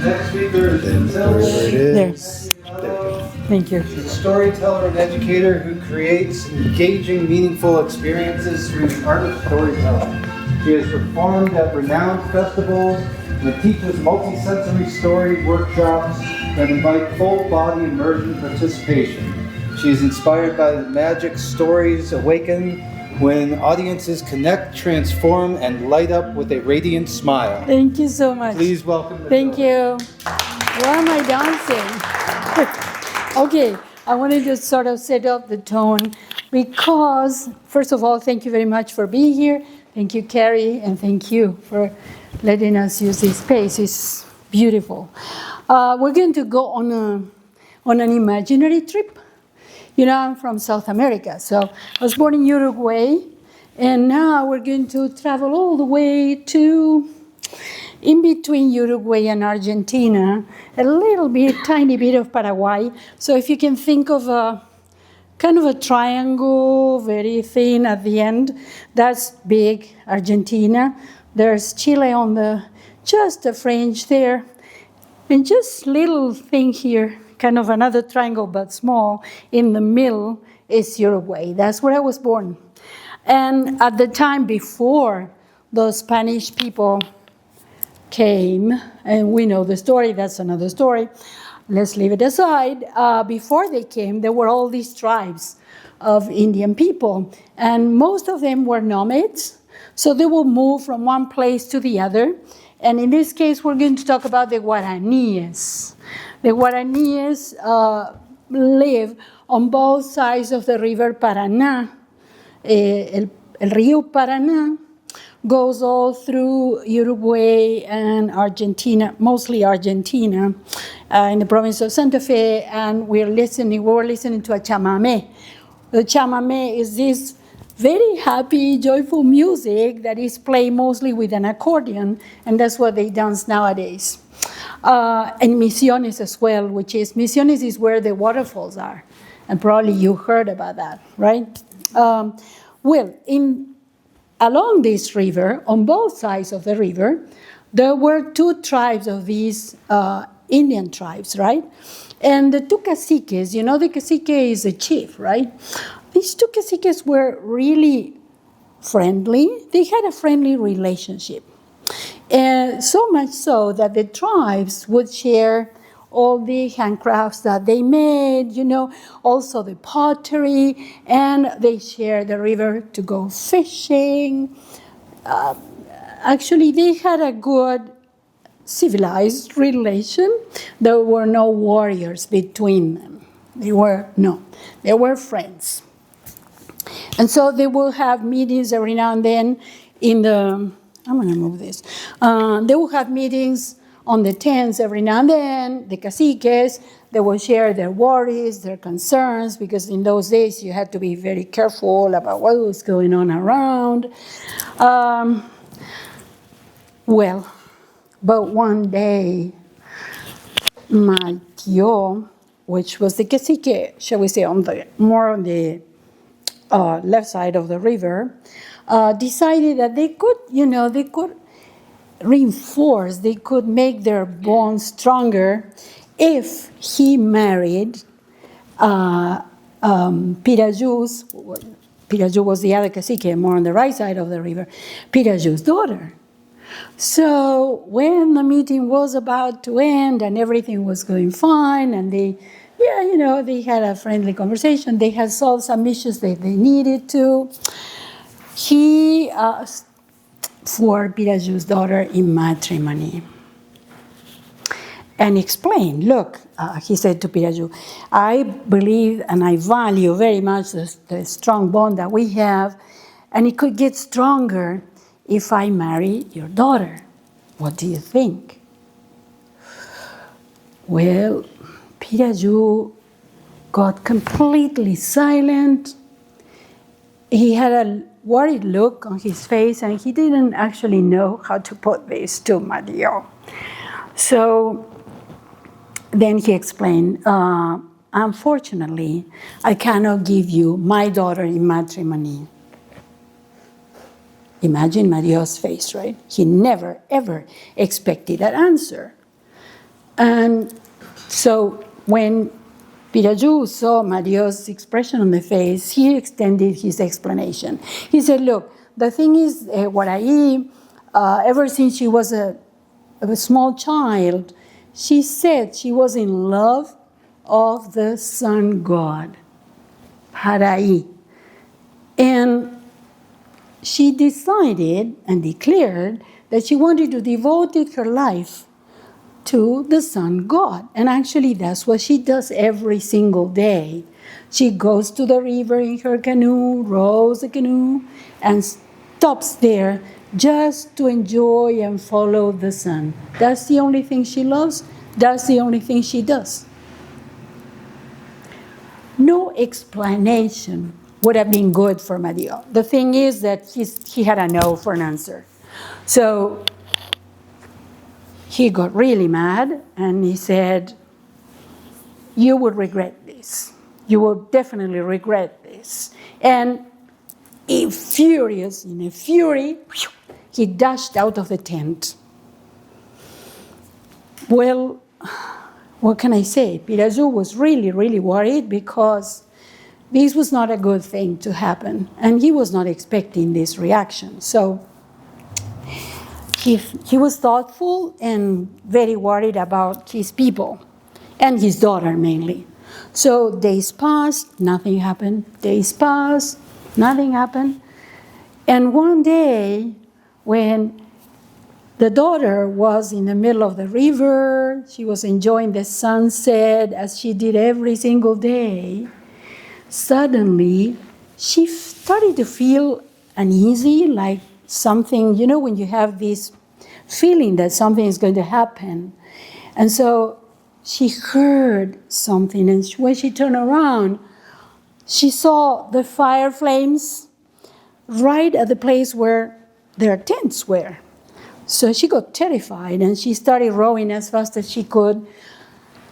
Next speaker is Mathilde There. Thank you. She's a storyteller and educator who creates engaging, meaningful experiences through the art of storytelling. She has performed at renowned festivals and teaches multi-sensory story workshops that invite full-body immersion participation. She is inspired by the magic stories awaken when audiences connect, transform, and light up with a radiant smile. Thank you so much. Please welcome Mathilde. Thank you. Why am I dancing? Okay, I wanted to sort of set up the tone because, first of all, thank you very much for being here. Thank you, Carrie, and thank you for letting us use this space. It's beautiful. We're going to go on an imaginary trip. You know, I'm from South America, so I was born in Uruguay, and now we're going to travel all the way to in between Uruguay and Argentina, a little bit, tiny bit of Paraguay. So if you can think of a kind of a triangle, very thin at the end, that's big Argentina. There's Chile on just the fringe there, and just little thing here, kind of another triangle but small, in the middle is Uruguay. That's where I was born. And at the time before the Spanish people came, and we know the story, that's another story. Let's leave it aside. Before they came, there were all these tribes of Indian people, and most of them were nomads, so they will move from one place to the other. And in this case, we're going to talk about the Guaraníes. The Guaraníes live on both sides of the river Paraná. El Río Paraná goes all through Uruguay and Argentina, mostly Argentina, in the province of Santa Fe, and we were listening to a chamamé. The chamamé is this very happy, joyful music that is played mostly with an accordion, and that's what they dance nowadays. And Misiones as well, Misiones is where the waterfalls are, and probably you heard about that, right? Along this river, on both sides of the river, there were two tribes of these Indian tribes, right? And the two caciques, you know, the cacique is a chief, right? These two caciques were really friendly. They had a friendly relationship. And so much so that the tribes would share all the handcrafts that they made, you know, also the pottery, and they shared the river to go fishing. Actually, they had a good civilized relation. There were no warriors between them. They were friends. And so they will have meetings every now and then I'm going to move this. They will have meetings on the tents every now and then. The caciques, they will share their worries, their concerns, because in those days you had to be very careful about what was going on around. But one day, my tío, which was the cacique, shall we say, more on the left side of the river, decided that they could reinforce, they could make their bonds stronger if he married Piraju's. Piraju was the other cacique, more on the right side of the river, Piraju's daughter. So when the meeting was about to end and everything was going fine, and they had a friendly conversation, they had solved some issues that they needed to, he asked for Piraju's daughter in matrimony and explained, look, he said to Piraju, I believe and I value very much the strong bond that we have, and it could get stronger if I marry your daughter. What do you think? Well, Piraju got completely silent. He had a worried look on his face, and he didn't actually know how to put this to Mario. So then he explained, unfortunately, I cannot give you my daughter in matrimony. Imagine Mario's face, right? He never, ever expected that answer. And so when Piraju saw Mario's expression on the face, he extended his explanation. He said, look, the thing is, Guaraí, ever since she was a small child, she said she was in love of the sun god, Paraí. And she decided and declared that she wanted to devote her life to the sun god. And actually, that's what she does every single day. She goes to the river in her canoe, rows the canoe, and stops there just to enjoy and follow the sun. That's the only thing she loves. That's the only thing she does. No explanation would have been good for Mario. The thing is that he had a no for an answer. So he got really mad and he said, you will regret this. You will definitely regret this. And in a fury, he dashed out of the tent. Well, what can I say? Piraju was really, really worried because this was not a good thing to happen, and he was not expecting this reaction. So he was thoughtful and very worried about his people and his daughter mainly. So days passed, nothing happened. Days passed, nothing happened. And one day, when the daughter was in the middle of the river, she was enjoying the sunset as she did every single day. Suddenly, she started to feel uneasy, like something, you know, when you have this feeling that something is going to happen. And so she heard something, and when she turned around, she saw the fire flames right at the place where their tents were. So she got terrified, and she started rowing as fast as she could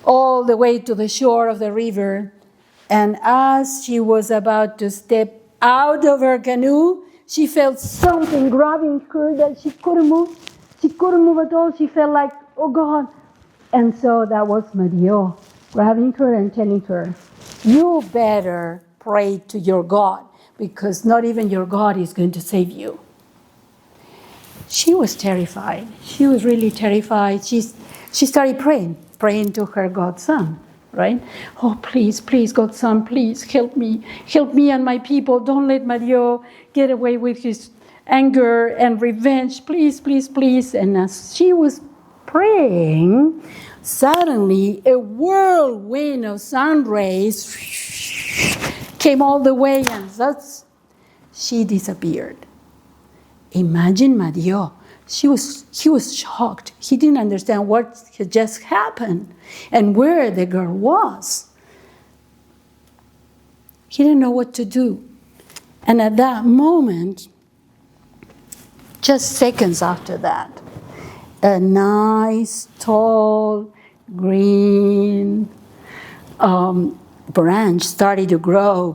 all the way to the shore of the river. And as she was about to step out of her canoe, she felt something grabbing her that she couldn't move. She couldn't move at all. She felt like, oh God. And so that was Mario grabbing her and telling her, you better pray to your God, because not even your God is going to save you. She was terrified. She was really terrified. She started praying to her godson, right? Oh, please, please, godson, please help me. Help me and my people. Don't let Mario get away with his anger and revenge. Please, please, please. And as she was praying, suddenly a whirlwind of sun rays came all the way, and thus she disappeared. Imagine Mario. He was shocked. He didn't understand what had just happened and where the girl was. He didn't know what to do. And at that moment, just seconds after that, a nice, tall, green branch started to grow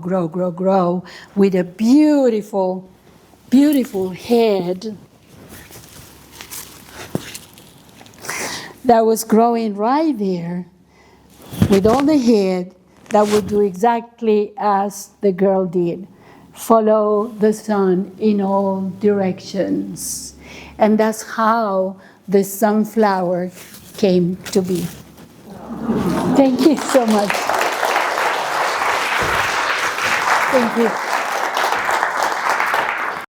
with a beautiful head that was growing right there with all the head that would do exactly as the girl did. Follow the sun in all directions. And that's how the sunflower came to be. Thank you so much. Thank you.